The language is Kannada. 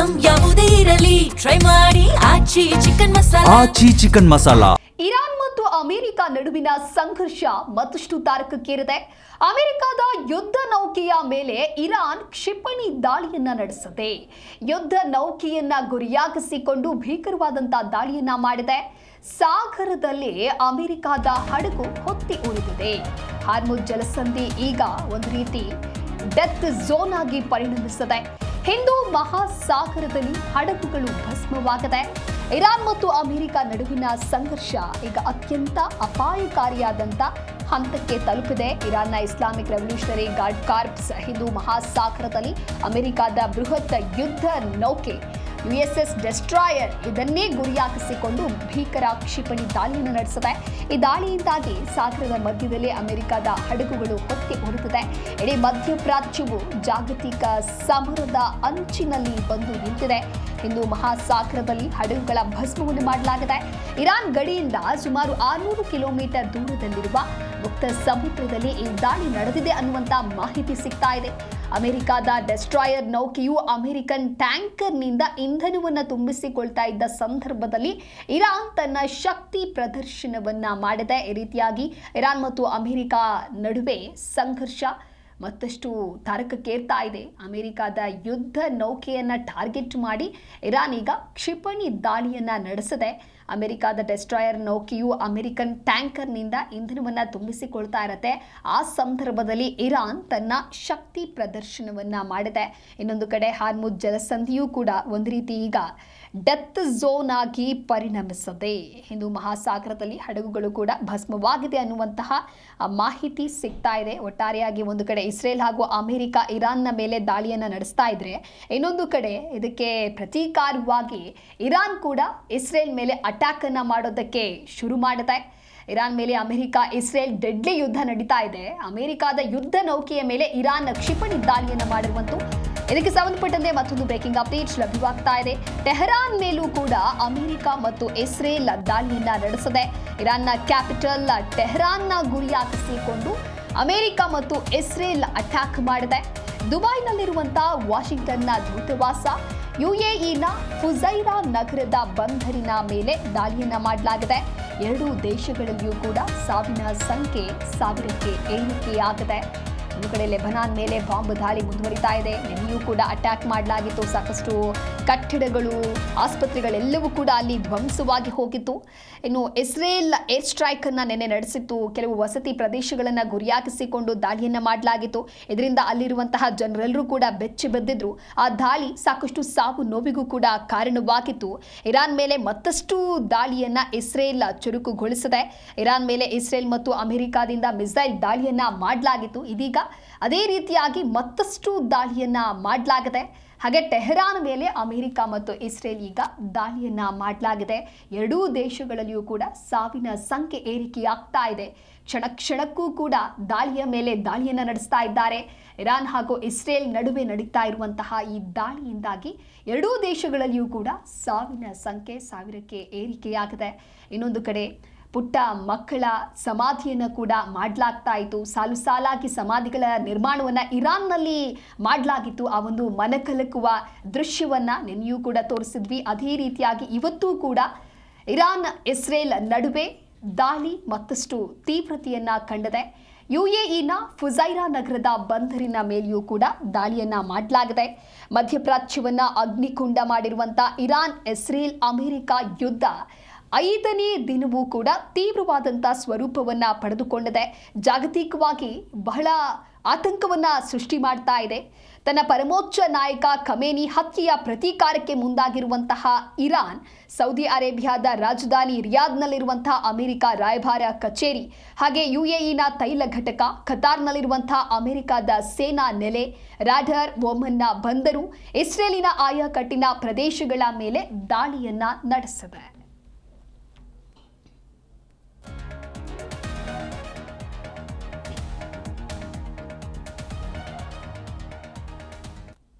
ಐಟಂ ಯಾವುದೇ ಇರಲಿ ಟ್ರೈ ಮಾಡಿ ಆಚಿ ಚಿಕನ್ ಮಸಾಲಾ. ಇರಾನ್ ಮತ್ತು ಅಮೆರಿಕ ನಡುವಿನ ಸಂಘರ್ಷ ಮತ್ತಷ್ಟು ತಾರಕಕ್ಕೇರಿದೆ. ಅಮೆರಿಕದ ಯುದ್ಧ ನೌಕೆಯ ಮೇಲೆ ಇರಾನ್ ಕ್ಷಿಪಣಿ ದಾಳಿಯನ್ನ ನಡೆಸಿದೆ. ಯುದ್ಧ ನೌಕೆಯನ್ನ ಗುರಿಯಾಗಿಸಿಕೊಂಡು ಭೀಕರವಾದಂತಹ ದಾಳಿಯನ್ನ ಮಾಡಿದೆ. ಸಾಗರದಲ್ಲಿ ಅಮೆರಿಕದ ಹಡಗು ಹೊತ್ತಿ ಉಳಿದಿದೆ. ಹಾರ್ಮುಜ್ ಜಲಸಂಧಿ ಈಗ ಒಂದು ರೀತಿ ಡೆತ್ ಝೋನ್ ಆಗಿ ಪರಿಣಮಿಸಿದೆ. ಹಿಂದೂ ಮಹಾಸಾಗರದಲ್ಲಿ ಹಡಗುಗಳು ಭಸ್ಮವಾಗಿದೆ. ಇರಾನ್ ಮತ್ತು ಅಮೆರಿಕ ನಡುವಿನ ಸಂಘರ್ಷ ಈಗ ಅತ್ಯಂತ ಅಪಾಯಕಾರಿಯಾದಂಥ ಹಂತಕ್ಕೆ ತಲುಪಿದೆ. ಇರಾನ್ನ Islamic Revolutionary Guard Corps Hindu ಮಹಾಸಾಗರದಲ್ಲಿ ಅಮೆರಿಕದ ಬೃಹತ್ ಯುದ್ಧ ನೌಕೆ USS ಡೆಸ್ಟ್ರಾಯರ್ ಇದನ್ನೇ ಗುರಿಯಾಗಿಸಿಕೊಂಡು ಭೀಕರ ಕ್ಷಿಪಣಿ ದಾಳಿಯನ್ನು ನಡೆಸಿದೆ. ಈ ದಾಳಿಯಿಂದಾಗಿ ಸಾಗರದ ಮಧ್ಯದಲ್ಲಿ ಅಮೆರಿಕದ ಹಡಗುಗಳು ಹೊತ್ತಿ ಉರಿದಿದೆ. ಇಡೀ ಮಧ್ಯಪ್ರಾಚ್ಯವು ಜಾಗತಿಕ ಸಮರದ ಅಂಚಿನಲ್ಲಿ ಬಂದು ನಿಂತಿದೆ. ಹಿಂದೂ ಮಹಾಸಾಗರದಲ್ಲಿ ಹಡಗುಗಳ ಭಸ್ಮವನ್ನು ಮಾಡಲಾಗಿದೆ. ಇರಾನ್ ಗಡಿಯಿಂದ ಸುಮಾರು 600 ಕಿಲೋಮೀಟರ್ ದೂರದಲ್ಲಿರುವ ಮುಕ್ತ ಸಮುದ್ರದಲ್ಲಿ ಈ ದಾಳಿ ನಡೆದಿದೆ ಅನ್ನುವಂತ ಮಾಹಿತಿ ಸಿಗ್ತಾ ಇದೆ. ಅಮೆರಿಕದ ಡೆಸ್ಟ್ರಾಯರ್ ನೌಕೆಯು ಅಮೆರಿಕನ್ ಟ್ಯಾಂಕರ್ನಿಂದ ಇಂಧನವನ್ನು ತುಂಬಿಸಿಕೊಳ್ತಾ ಇದ್ದ ಸಂದರ್ಭದಲ್ಲಿ ಇರಾನ್ ತನ್ನ ಶಕ್ತಿ ಪ್ರದರ್ಶನವನ್ನ ಮಾಡಿದೆ. ಈ ರೀತಿಯಾಗಿ ಇರಾನ್ ಮತ್ತು ಅಮೆರಿಕ ನಡುವೆ ಸಂಘರ್ಷ ಮತ್ತಷ್ಟು ತಾರಕಕ್ಕೇರ್ತಾ ಇದೆ. ಅಮೆರಿಕದ ಯುದ್ಧ ನೌಕೆಯನ್ನ ಟಾರ್ಗೆಟ್ ಮಾಡಿ ಇರಾನ್ ಈಗ ಕ್ಷಿಪಣಿ ದಾಳಿಯನ್ನ ನಡೆಸಿದೆ. ಅಮೆರಿಕದ ಡೆಸ್ಟ್ರಾಯರ್ ನೌಕೆಯು ಅಮೆರಿಕನ್ ಟ್ಯಾಂಕರ್ನಿಂದ ಇಂಧನವನ್ನು ತುಂಬಿಸಿಕೊಳ್ತಾ ಇರುತ್ತೆ. ಆ ಸಂದರ್ಭದಲ್ಲಿ ಇರಾನ್ ತನ್ನ ಶಕ್ತಿ ಪ್ರದರ್ಶನವನ್ನ ಮಾಡಿದೆ. ಇನ್ನೊಂದು ಕಡೆ ಹಾರ್ಮುಜ್ ಜಲಸಂಧಿಯೂ ಕೂಡ ಒಂದು ರೀತಿ ಈಗ ಡೆತ್ ಝೋನ್ ಆಗಿ ಪರಿಣಮಿಸಿದೆ. ಹಿಂದೂ ಮಹಾಸಾಗರದಲ್ಲಿ ಹಡಗುಗಳು ಕೂಡ ಭಸ್ಮವಾಗಿದೆ ಅನ್ನುವಂತಹ ಮಾಹಿತಿ ಸಿಗ್ತಾ ಇದೆ. ಒಟ್ಟಾರೆಯಾಗಿ ಒಂದು ಕಡೆ ಇಸ್ರೇಲ್ ಹಾಗೂ ಅಮೆರಿಕ ಇರಾನ್ನ ಮೇಲೆ ದಾಳಿಯನ್ನು ನಡೆಸ್ತಾ ಇದ್ರೆ, ಇನ್ನೊಂದು ಕಡೆ ಇದಕ್ಕೆ ಪ್ರತೀಕಾರವಾಗಿ ಇರಾನ್ ಕೂಡ ಇಸ್ರೇಲ್ ಮೇಲೆ ಅಟ್ಯಾಕ್ ಅನ್ನ ಮಾಡೋದಕ್ಕೆ ಶುರು ಮಾಡಿದೆ. ಇರಾನ್ ಮೇಲೆ ಅಮೆರಿಕ ಇಸ್ರೇಲ್ ಡೆಡ್ಲಿ ಯುದ್ಧ ನಡೀತಾ ಇದೆ. ಅಮೆರಿಕದ ಯುದ್ಧ ನೌಕೆಯ ಮೇಲೆ ಇರಾನ್ ಕ್ಷಿಪಣಿ ದಾಳಿಯನ್ನು ಮಾಡಿರುವಂತೂ ಇದಕ್ಕೆ ಸಂಬಂಧಪಟ್ಟಂತೆ ಮತ್ತೊಂದು ಬ್ರೇಕಿಂಗ್ ಅಪ್ಡೇಟ್ ಲಭ್ಯವಾಗ್ತಾ ಇದೆ. ಟೆಹರಾನ್ ಮೇಲೂ ಕೂಡ ಅಮೆರಿಕ ಮತ್ತು ಇಸ್ರೇಲ್ ದಾಳಿಯನ್ನ ನಡೆಸಿದೆ. ಇರಾನ್ನ ಕ್ಯಾಪಿಟಲ್ ಟೆಹರಾನ್ನ ಗುರಿಯಾಗಿಸಿಕೊಂಡು ಅಮೆರಿಕ ಮತ್ತು ಇಸ್ರೇಲ್ ಅಟ್ಯಾಕ್ ಮಾಡಿದೆ. ದುಬೈನಲ್ಲಿರುವಂತಹ ವಾಷಿಂಗ್ಟನ್ನ ದೂತಾವಾಸ, UAEನ ಫುಜೈರಾ ನಗರದ ಬಂದರಿನ ಮೇಲೆ ದಾಳಿಯನ್ನ ಮಾಡಲಾಗಿದೆ. ಎರಡೂ ದೇಶಗಳಲ್ಲಿಯೂ ಕೂಡ ಸಾವಿನ ಸಂಖ್ಯೆ 1000ಕ್ಕೆ ಏರಿಕೆಯಾಗಿದೆ. ಒಂದು ಕಡೆ ಲೆಬನಾನ್ ಮೇಲೆ ಬಾಂಬ್ ದಾಳಿ ಮುಂದುವರಿತಾ ಇದೆ. ನಿನ್ನೆಯೂ ಕೂಡ ಅಟ್ಯಾಕ್ ಮಾಡಲಾಗಿತ್ತು. ಸಾಕಷ್ಟು ಕಟ್ಟಡಗಳು, ಆಸ್ಪತ್ರೆಗಳೆಲ್ಲವೂ ಕೂಡ ಅಲ್ಲಿ ಧ್ವಂಸವಾಗಿ ಹೋಗಿತ್ತು. ಇನ್ನು ಇಸ್ರೇಲ್ ಏರ್ ಸ್ಟ್ರೈಕ್ ಅನ್ನ ನಿನ್ನೆ ನಡೆಸಿತ್ತು. ಕೆಲವು ವಸತಿ ಪ್ರದೇಶಗಳನ್ನು ಗುರಿಯಾಗಿಸಿಕೊಂಡು ದಾಳಿಯನ್ನ ಮಾಡಲಾಗಿತ್ತು. ಇದರಿಂದ ಅಲ್ಲಿರುವಂತಹ ಜನರೆಲ್ಲರೂ ಕೂಡ ಬೆಚ್ಚಿ ಬಿದ್ದಿದ್ರು. ಆ ದಾಳಿ ಸಾಕಷ್ಟು ಸಾವು ನೋವಿಗೂ ಕೂಡ ಕಾರಣವಾಗಿತ್ತು. ಇರಾನ್ ಮೇಲೆ ಮತ್ತಷ್ಟು ದಾಳಿಯನ್ನ ಇಸ್ರೇಲ್ ಚುರುಕುಗೊಳಿಸಿದೆ. ಇರಾನ್ ಮೇಲೆ ಇಸ್ರೇಲ್ ಮತ್ತು ಅಮೆರಿಕದಿಂದ ಮಿಸೈಲ್ ದಾಳಿಯನ್ನ ಮಾಡಲಾಗಿತ್ತು. ಇದೀಗ ಅದೇ ರೀತಿಯಾಗಿ ಮತ್ತಷ್ಟು ದಾಳಿಯನ್ನ ಮಾಡಲಾಗಿದೆ. ಹಾಗೆ ಟೆಹರಾನ್ ಮೇಲೆ ಅಮೆರಿಕ ಮತ್ತು ಇಸ್ರೇಲ್ ಈಗ ದಾಳಿಯನ್ನ ಮಾಡಲಾಗಿದೆ. ಎರಡೂ ದೇಶಗಳಲ್ಲಿಯೂ ಕೂಡ ಸಾವಿನ ಸಂಖ್ಯೆ ಏರಿಕೆಯಾಗ್ತಾ ಇದೆ. ಕ್ಷಣಕ್ಕೂ ಕೂಡ ದಾಳಿಯ ಮೇಲೆ ದಾಳಿಯನ್ನ ನಡೆಸ್ತಾ ಇದ್ದಾರೆ. ಇರಾನ್ ಹಾಗೂ ಇಸ್ರೇಲ್ ನಡುವೆ ನಡೀತಾ ಇರುವಂತಹ ಈ ದಾಳಿಯಿಂದಾಗಿ ಎರಡೂ ದೇಶಗಳಲ್ಲಿಯೂ ಕೂಡ ಸಾವಿನ ಸಂಖ್ಯೆ 1000ಕ್ಕೆ ಏರಿಕೆಯಾಗಿದೆ. ಇನ್ನೊಂದು ಕಡೆ ಪುಟ್ಟ ಮಕ್ಕಳ ಸಮಾಧಿಯನ್ನು ಕೂಡ ಮಾಡಲಾಗ್ತಾ ಇತ್ತು. ಸಾಲು ಸಾಲಾಗಿ ಸಮಾಧಿಗಳ ನಿರ್ಮಾಣವನ್ನು ಇರಾನ್ನಲ್ಲಿ ಮಾಡಲಾಗಿತ್ತು. ಆ ಒಂದು ಮನಕಲಕುವ ದೃಶ್ಯವನ್ನು ನಿನ್ನೆಯೂ ಕೂಡ ತೋರಿಸಿದ್ವಿ. ಅದೇ ರೀತಿಯಾಗಿ ಇವತ್ತೂ ಕೂಡ ಇರಾನ್ ಇಸ್ರೇಲ್ ನಡುವೆ ದಾಳಿ ಮತ್ತಷ್ಟು ತೀವ್ರತೆಯನ್ನು ಕಂಡಿದೆ. UAEನ ಫುಜೈರಾ ನಗರದ ಬಂದರಿನ ಮೇಲೆಯೂ ಕೂಡ ದಾಳಿಯನ್ನ ಮಾಡಲಾಗಿದೆ. ಮಧ್ಯಪ್ರಾಚ್ಯವನ್ನ ಅಗ್ನಿಕುಂಡ ಮಾಡಿರುವಂಥ ಇರಾನ್ ಇಸ್ರೇಲ್ ಅಮೆರಿಕ ಯುದ್ಧ 5ನೇ ದಿನವೂ ಕೂಡ ತೀವ್ರವಾದಂಥ ಸ್ವರೂಪವನ್ನು ಪಡೆದುಕೊಂಡಿದೆ. ಜಾಗತಿಕವಾಗಿ ಬಹಳ ಆತಂಕವನ್ನು ಸೃಷ್ಟಿ ಮಾಡ್ತಾ ಇದೆ. ತನ್ನ ಪರಮೋಚ್ಚ ನಾಯಕ ಖಮೇನಿ ಹತ್ಯೆಯ ಪ್ರತೀಕಾರಕ್ಕೆ ಮುಂದಾಗಿರುವಂತಹ ಇರಾನ್, ಸೌದಿ ಅರೇಬಿಯಾದ ರಾಜಧಾನಿ ರಿಯಾದ್ನಲ್ಲಿರುವಂತಹ ಅಮೆರಿಕ ರಾಯಭಾರ ಕಚೇರಿ, ಹಾಗೆ UAEನ ತೈಲ ಘಟಕ, ಖತಾರ್ನಲ್ಲಿರುವಂತಹ ಅಮೆರಿಕದ ಸೇನಾ ನೆಲೆ, ರಾಡರ್, ಒಮನ್ನ ಬಂದರು, ಇಸ್ರೇಲಿನ ಆಯಾ ಕಟ್ಟಿನ ಪ್ರದೇಶಗಳ ಮೇಲೆ ದಾಳಿಯನ್ನ ನಡೆಸಿದೆ.